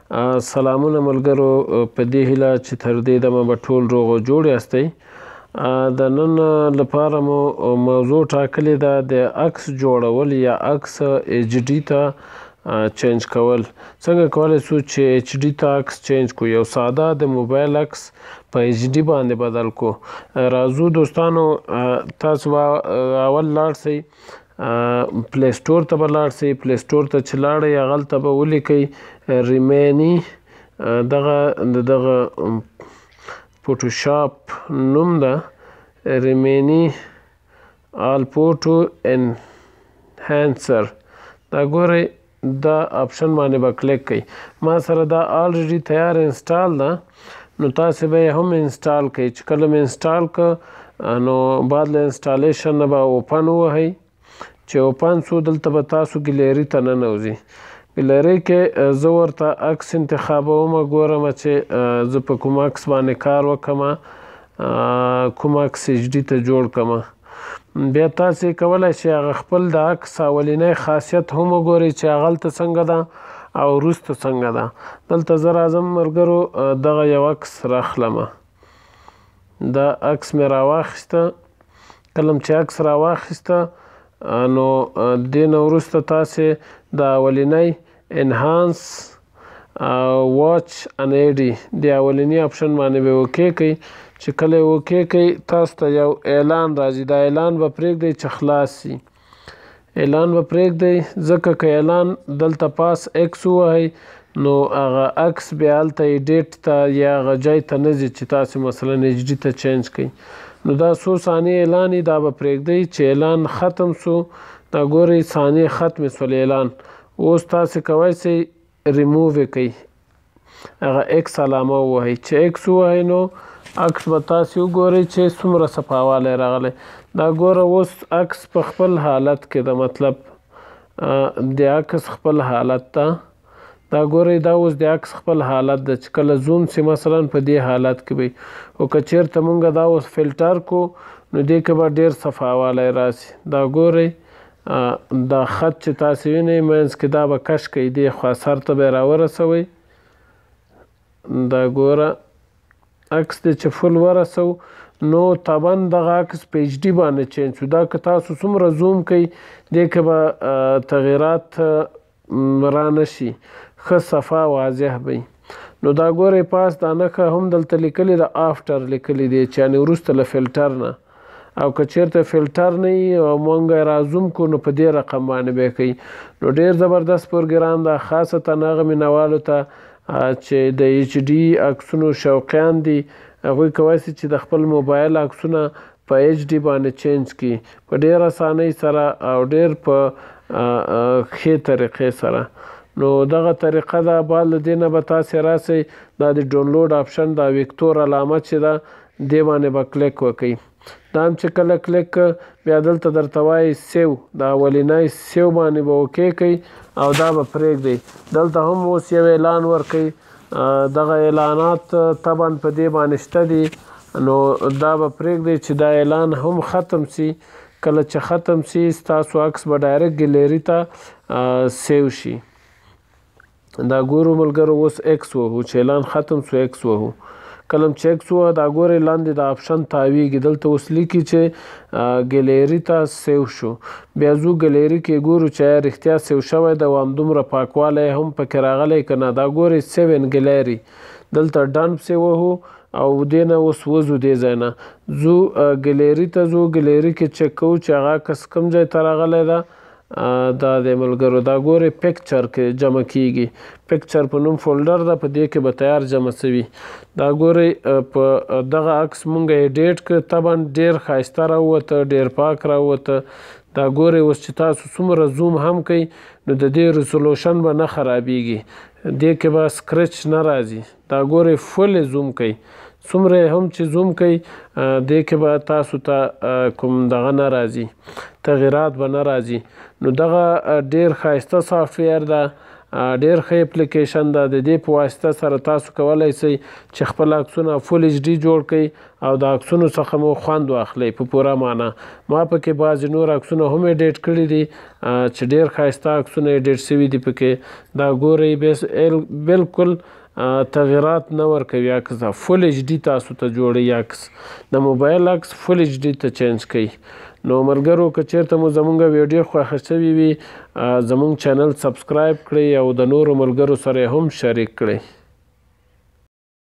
سلامونه ملګرو، په دې هیله چې تر دې دمه به ټول روغ او جوړ یاستئ. د نن لپاره مو موضوع ټاکلې ده د عکس جوړول یا عکس ایچ ډي ته چینج کول. څنګه کولی شو چې ایچ ډي ته عکس چینج کړو؟ یو ساده د موبایل عکس په ایچ ډي باندې بدل کړو. راځو دوستانو، تاسو به اول لاړ شئ پلی سټور ته به لاړ شئ. پلی سټور ته چې لاړئ هغلته به ولیکئ ریمینی، دغه فوټوشاپ نوم ده، ریمینی آل فوټو انهانسر. دا ګورئ، دا آپشن باندې به کلیک کړئ. ما سره دا آلریډي تیار انسټال ده، نو تاسې به یې هم انسټال کړئ. چې کله مې انسټال کړ نو بعد له انسټالیشن نه به اوپن ووهئ. چې اوپن شو دلته به تاسو ګیلري ته ننوځئ. ګیلري کې زه ورته عکس انتخابوم، ګورم چې زه په کوم عکس باندې کار وکړم، کوم عکس ایچ ډي ته جوړ کړم. بیا تاسې کولی شئ هغه خپل د عکس اولنی خاصیت هم وګورئ چې هغلته څنګه ده او وروسته څنګه ده. دلته زه راځم ملګرو، دغه یو عکس راخلم. دا عکس مې راواخیسته. کله چې عکس راواخیسته نو دې نه وروسته تاسې د اولنی انهانس واچ ان ای ډي د اولني آپشن باندې به اوکې کړئ. چې کله یې اوکې کړئ تاسو ته یو اعلان راځي. دا اعلان به پرېږدئ چې خلاص شي. اعلان به پرېږدئ، ځکه که اعلان دلته پاس ایکس ووهئ نو هغه عکس بیا هلته ایډیټ ته یا هغه ځای ته نه ځي چې تاسې مثلا ایچ ډي ته چینج کړئ. نو دا څو ثانیې اعلان دا به پرېږدئ چې اعلان ختم شو. دا ګورئ ثانیې ختمې شول اعلان. اوس تاسې کولی شئ ریموو یې کړئ، هغه ایکس علامه ووهئ. چې ایکس ووهئ نو عکس به تاسې وګورئ چې څومره صفاوالی راغلی. دا ګوره اوس عکس په خپل حالت کې ده، مطلب د عکس خپل حالت ته. دا ګورئ دا اوس د عکس خپل حالت ده، چې کله زوم شي مثلا په دې حالت کې وي. او که چېرته مونږ دا اوس فلټر کو نو دې کې به ډېر صفاوالی راشي. دا ګورئ دا خط چې تاسې وینئ منځ کې دا به کش کړئ، دې خوا سر ته به یې راورسوئ. دا ګوره عکس دی چې فل ورسو نو طبعا دغه عکس په ایچ ډي باندې چینج شو. دا که تاسو څومره زوم کوئ دې کې به تغییرات رانه شي، ښه صفا واضح به وي. نو دا ګورئ پاس دا نښه هم دلته لیکلې ده، آفټر لیکلې دی، چې یعنې وروسته له فلټر نه. او که چېرته فلټر نه وي او مونږ یې رازوم کړو نو په دې رقم باندې به یې کوئ. نو ډېر زبردست پروګرام ده، خاصتا هغه مینوالو ته چې د ایچ ډي عکسونو شوقیان دي. هغوی کولی شي چې د خپل موبایل عکسونه په ایچ ډي باندې چینج کړي په ډېر اسانۍ سره او ډېر په ښې طریقې سره. نو دغه طریقه ده. بعد له دې نه به تاسې راسئ، دا د ډاونلوډ آپشن دا ویکتور علامه چې ده دې باندې به کلیک وکړئ. دا هم چې کله کلیک بیا دلته درته وایي سیو، دا اولنی سیو باندې به اوکې کړئ او دا به پرېږدئ. دلته هم اوس یو اعلان ورکړئ. دغه اعلانات طبعا په دې باندې شته دي، نو دا به پرېږدئ چې دا اعلان هم ختم شي. کله چې ختم شي ستاسو عکس به ډایرکټ ګیلري ته سیو شي. دا ګورو ملګرو اوس ایکس وهو، چې اعلان ختم شو ایکس وهو. کله چې ایکس ووهه دا ګورئ لاندې د آپشن تاویږي، دلته اوس لیکي چې ګیلري ته سیو شو. بیا ځو ګیلري کې ګورو چې آیا رښتیا سیو شوی ده او همدومره پاکوالی هم پکې راغلی که نه. دا ګورئ سیو ان ګیلري، دلته ډن پسې وهو او دې نه اوس وځو دې ځای نه ځو ګیلري ته ځو. ګیلري کې چک کوو چې هغه عکس کوم ځای ته راغلی ده. دا د ملګرو دا ګورئ پکچر کې جمع کیږي، پکچر په نوم فولډر ده، په دې کې به تیار جمع شوي. دا ګورئ په دغه عکس مونږ ایډیټ کړ، طبعا ډېر ښایسته راووته، ډېر پاک راووته. دا ګورئ اوس چې تاسو څومره زوم هم کوئ نو د دې ریزولوشن به نه خرابیږي، دې کې به سکرچ نه راځي. دا ګورئ فل زوم کوئ، څومره هم چې زوم کوئ دې کې به تاسو ته کوم دغه نه راځي، تغییرات به نه راځي. نو دغه ډېر ښایسته سافټویر ده ډېر ښه اپلیکیشن ده. د دې په واسطه سره تاسو کولی شئ چې خپل عکسونه فل ایچ ډي جوړ کړئ او د عکسونو څخه مو خوند واخلئ په پوره معنا. ما پکې بعضې نور عکسونه هم ایډیټ کړي دي چې ډېر ښایسته عکسونه ایډیټ شوي دي پکې. دا ګورئ بالکل تغیرات نه ورکوي عکس ته. فل ایچ ډي تاسو ته جوړوي عکس. د موبایل عکس فل ایچ ډي ته چینج کړئ. نو ملګرو که چېرته مو زمونږ ویډیو خوښه شوې وي زمونږ چینل سبسکرایب کړئ او د نورو ملګرو سره یې هم شریک کړئ.